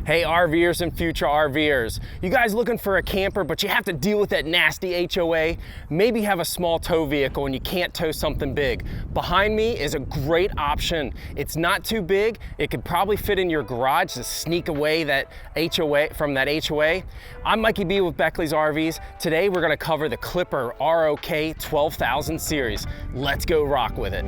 Hey RVers and future RVers, you guys looking for a camper but you have to deal with that nasty HOA? Maybe have a small tow vehicle and you can't tow something big. Behind me is a great option. It's not too big. It could probably fit in your garage to sneak away that HOA from that HOA. I'm Mikey B with Beckley's RVs. Today we're gonna cover the Clipper ROK 12,000 series. Let's go rock with it.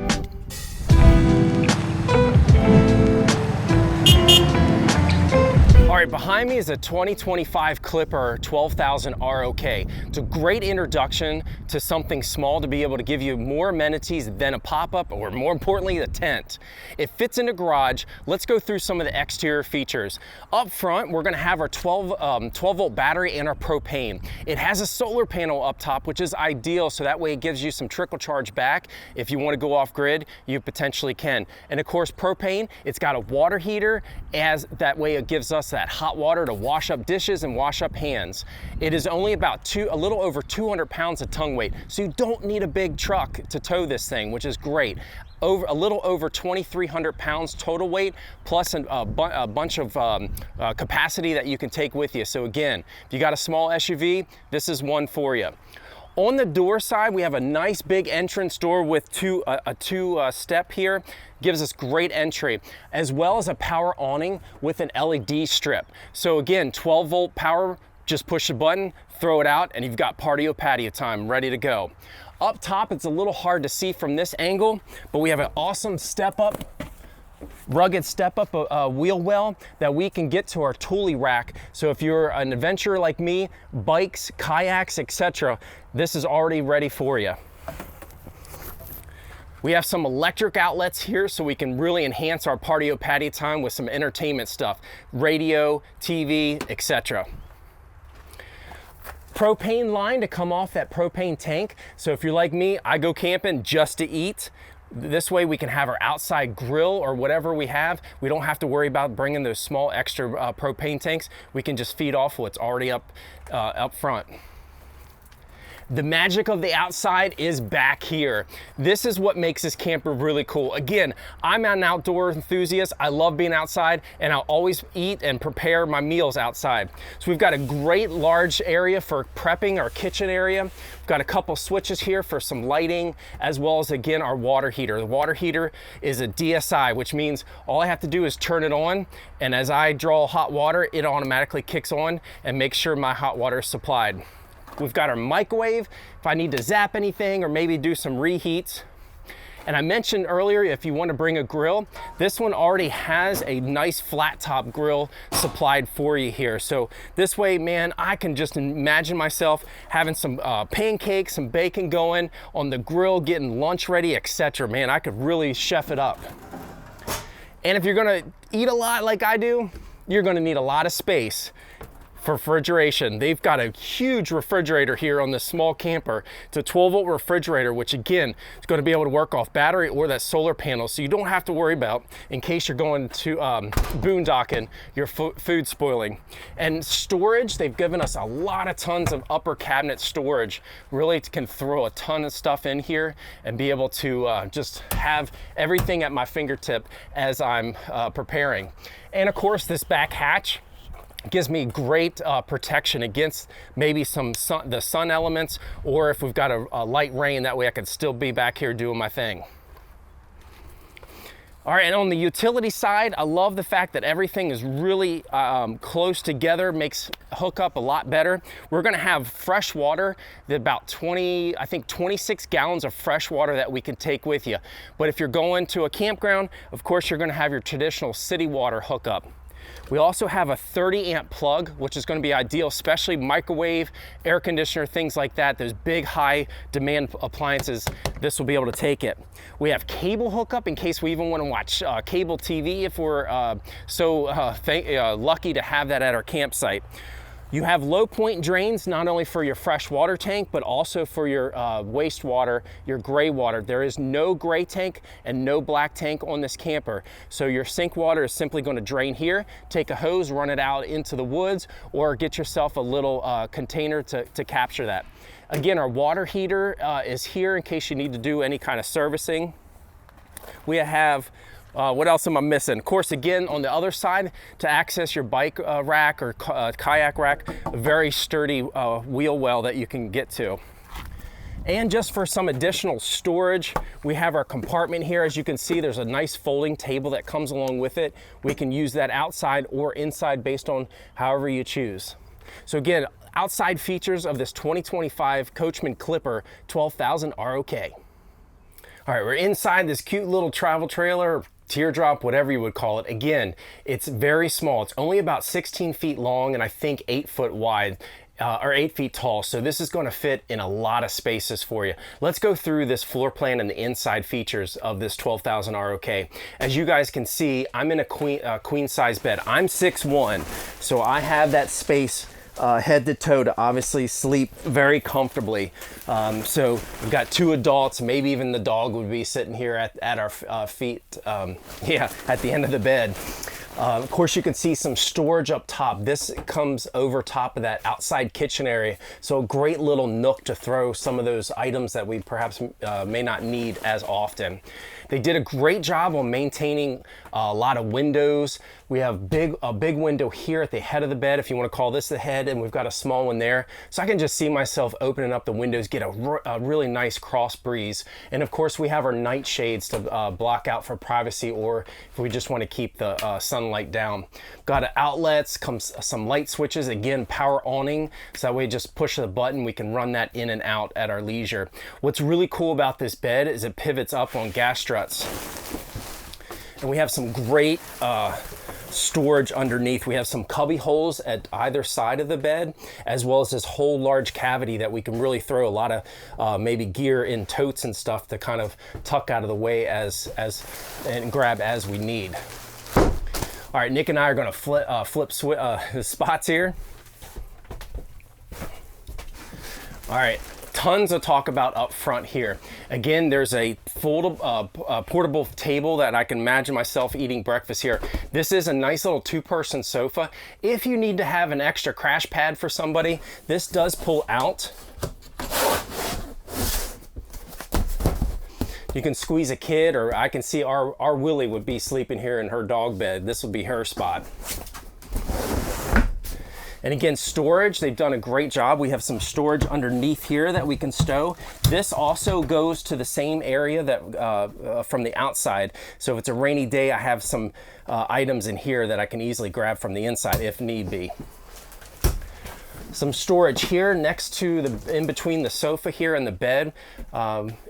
All right, behind me is a 2025 Clipper 12,000 ROK. It's a great introduction to something small to be able to give you more amenities than a pop-up, or more importantly, a tent. It fits in a garage. Let's go through some of the exterior features. Up front, we're gonna have our 12 volt battery and our propane. It has a solar panel up top, which is ideal, so that way it gives you some trickle charge back. If you wanna go off grid, you potentially can. And of course, propane, it's got a water heater, as that way it gives us that hot water to wash up dishes and wash up hands. It is only about a little over 200 pounds of tongue weight, so you don't need a big truck to tow this thing, which is great. A little over 2,300 pounds total weight, plus a bunch of capacity that you can take with you. So again, if you got a small SUV, this is one for you. On the door side, we have a nice big entrance door with a two step here. Gives us great entry, as well as a power awning with an LED strip. So again, 12 volt power, just push a button, throw it out, and you've got patio time ready to go. Up top, it's a little hard to see from this angle, but we have an awesome rugged step-up wheel well that we can get to our toolie rack. So if you're an adventurer like me, bikes, kayaks, etc., this is already ready for you. We have some electric outlets here so we can really enhance our patio time with some entertainment stuff, radio, TV, etc. Propane line to come off that propane tank. So if you're like me, I go camping just to eat. This way we can have our outside grill or whatever we have. We don't have to worry about bringing those small extra propane tanks. We can just feed off what's already up front. The magic of the outside is back here. This is what makes this camper really cool. Again, I'm an outdoor enthusiast. I love being outside, and I'll always eat and prepare my meals outside. So we've got a great large area for prepping our kitchen area. We've got a couple switches here for some lighting, as well as, again, our water heater. The water heater is a DSI, which means all I have to do is turn it on, and as I draw hot water, it automatically kicks on and makes sure my hot water is supplied. We've got our microwave if I need to zap anything or maybe do some reheats. And I mentioned earlier, if you want to bring a grill, this one already has a nice flat top grill supplied for you here. So this way, man, I can just imagine myself having some pancakes, some bacon going on the grill, getting lunch ready, etc. Man, I could really chef it up. And if you're gonna eat a lot like I do, you're gonna need a lot of space for refrigeration. They've got a huge refrigerator here on this small camper. It's a 12 volt refrigerator, which again, is gonna be able to work off battery or that solar panel. So you don't have to worry about, in case you're going to boondocking, your food spoiling. And storage, they've given us a lot of tons of upper cabinet storage. Really can throw a ton of stuff in here and be able to just have everything at my fingertip as I'm preparing. And of course, this back hatch gives me great protection against maybe the sun elements, or if we've got a light rain, that way I can still be back here doing my thing. All right, and on the utility side, I love the fact that everything is really close together, makes hookup a lot better. We're gonna have fresh water, about 26 gallons of fresh water that we can take with you. But if you're going to a campground, of course, you're gonna have your traditional city water hookup. We also have a 30 amp plug, which is going to be ideal, especially microwave, air conditioner, things like that. Those big high demand appliances, this will be able to take it. We have cable hookup in case we even want to watch cable TV if we're lucky to have that at our campsite. You have low point drains, not only for your fresh water tank, but also for your wastewater, your gray water. There is no gray tank and no black tank on this camper. So your sink water is simply going to drain here, take a hose, run it out into the woods, or get yourself a little container to capture that. Again, our water heater is here in case you need to do any kind of servicing. We have What else am I missing? Of course, again, on the other side, to access your bike rack or kayak rack, a very sturdy wheel well that you can get to. And just for some additional storage, we have our compartment here. As you can see, there's a nice folding table that comes along with it. We can use that outside or inside based on however you choose. So again, outside features of this 2025 Coachmen Clipper 12,000 ROK. All right, we're inside this cute little travel trailer, teardrop, whatever you would call it. Again, it's very small. It's only about 16 feet long and I think 8 foot wide. Or 8 feet tall, so this is going to fit in a lot of spaces for you. Let's go through this floor plan and the inside features of this 12,000 ROK. As you guys can see, I'm in a queen size bed. I'm 6'1", so I have that space head to toe to obviously sleep very comfortably. So we've got 2 adults, maybe even the dog would be sitting here at our feet, yeah, at the end of the bed. Of course, you can see some storage up top. This comes over top of that outside kitchen area. So a great little nook to throw some of those items that we perhaps may not need as often. They did a great job on maintaining a lot of windows. We have a big window here at the head of the bed, if you want to call this the head, and we've got a small one there. So I can just see myself opening up the windows, get a really nice cross breeze. And of course, we have our night shades to block out for privacy, or if we just want to keep the sunlight down. Got outlets, comes some light switches, again, power awning. So that way, just push the button, we can run that in and out at our leisure. What's really cool about this bed is it pivots up on gas struts. And we have some great storage underneath. We have some cubby holes at either side of the bed, as well as this whole large cavity that we can really throw a lot of maybe gear in totes and stuff to kind of tuck out of the way and grab as we need. All right, Nick and I are going to flip spots here. All right. Tons to talk about up front here. Again, there's a portable table that I can imagine myself eating breakfast here. This is a nice little 2-person sofa. If you need to have an extra crash pad for somebody, this does pull out. You can squeeze a kid, or I can see our Willie would be sleeping here in her dog bed. This would be her spot. And again, storage, they've done a great job. We have some storage underneath here that we can stow. This also goes to the same area that from the outside. So if it's a rainy day, I have some items in here that I can easily grab from the inside if need be. Some storage here next to in between the sofa here and the bed.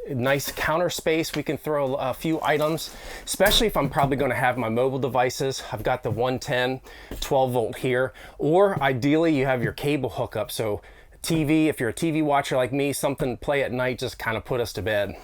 Nice counter space. We can throw a few items, especially if I'm probably going to have my mobile devices. I've got the 110 12 volt here, or ideally you have your cable hookup. So TV, if you're a TV watcher like me, something to play at night, just kind of put us to bed.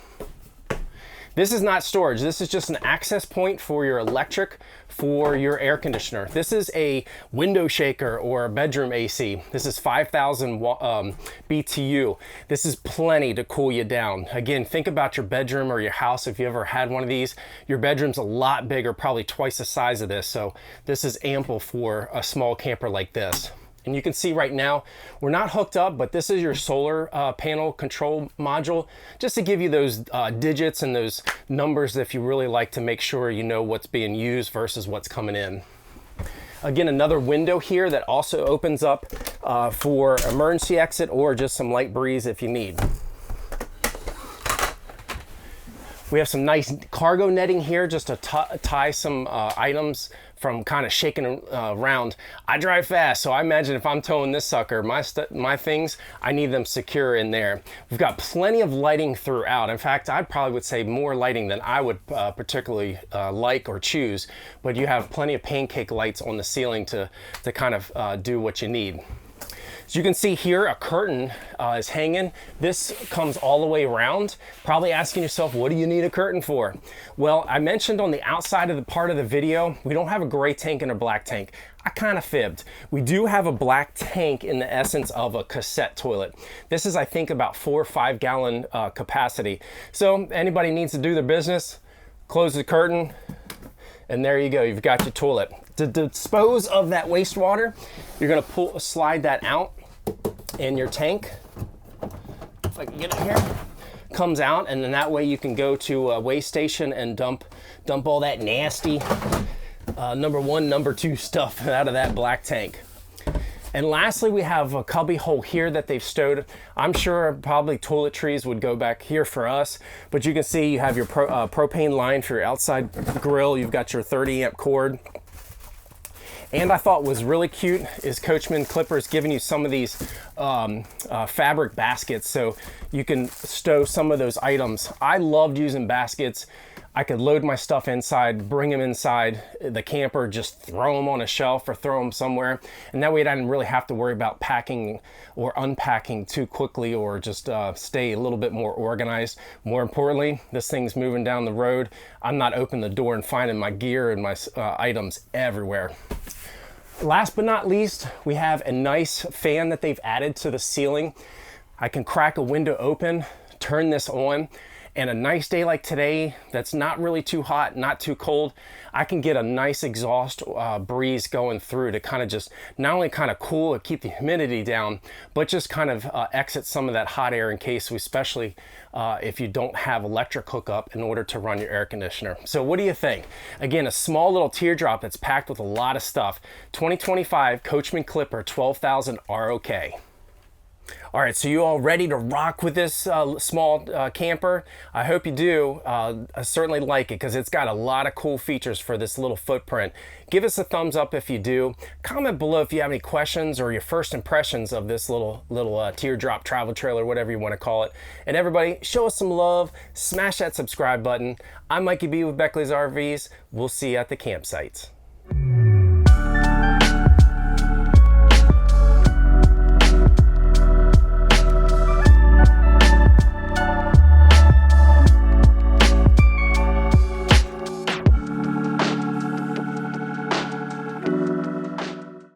This is not storage. This is just an access point for your electric, for your air conditioner. This is a window shaker or a bedroom AC. This is 5,000 BTU. This is plenty to cool you down. Again, think about your bedroom or your house. If you ever had one of these, your bedroom's a lot bigger, probably twice the size of this. So this is ample for a small camper like this. And you can see right now, we're not hooked up, but this is your solar panel control module, just to give you those digits and those numbers if you really like to make sure you know what's being used versus what's coming in. Again, another window here that also opens up for emergency exit or just some light breeze if you need. We have some nice cargo netting here just to tie some items from kind of shaking around. I drive fast, so I imagine if I'm towing this sucker, my things, I need them secure in there. We've got plenty of lighting throughout. In fact, I probably would say more lighting than I would particularly like or choose, but you have plenty of pancake lights on the ceiling to kind of do what you need. As you can see here, a curtain is hanging. This comes all the way around. Probably asking yourself, what do you need a curtain for? Well, I mentioned on the outside of the part of the video, we don't have a gray tank and a black tank. I kind of fibbed. We do have a black tank in the essence of a cassette toilet. This is, I think, about 4 or 5 gallon capacity. So anybody needs to do their business, close the curtain, and there you go, you've got your toilet. To dispose of that wastewater, you're gonna slide that out in your tank. If I can get it here. comes out, and then that way you can go to a weigh station and dump all that nasty number 1, number 2 stuff out of that black tank. And lastly, we have a cubby hole here that they've stowed. I'm sure probably toiletries would go back here for us, but you can see you have your propane line for your outside grill. You've got your 30 amp cord. And I thought was really cute is Coachmen Clippers giving you some of these fabric baskets so you can stow some of those items. I loved using baskets. I could load my stuff inside, bring them inside the camper, just throw them on a shelf or throw them somewhere. And that way I didn't really have to worry about packing or unpacking too quickly, or just stay a little bit more organized. More importantly, this thing's moving down the road. I'm not opening the door and finding my gear and my items everywhere. Last but not least, we have a nice fan that they've added to the ceiling. I can crack a window open, turn this on, and a nice day like today that's not really too hot, not too cold, I can get a nice exhaust breeze going through to kind of just not only kind of cool and keep the humidity down, but just kind of exit some of that hot air in case, especially if you don't have electric hookup in order to run your air conditioner. So what do you think? Again, a small little teardrop that's packed with a lot of stuff. 2025 Coachmen Clipper 12,000 ROK. All right, so you all ready to rock with this small camper? I hope you do. I certainly like it because it's got a lot of cool features for this little footprint. Give us a thumbs up if you do. Comment below if you have any questions or your first impressions of this little teardrop travel trailer, whatever you want to call it. And everybody, show us some love. Smash that subscribe button. I'm Mikey B with Beckley's RVs. We'll see you at the campsites.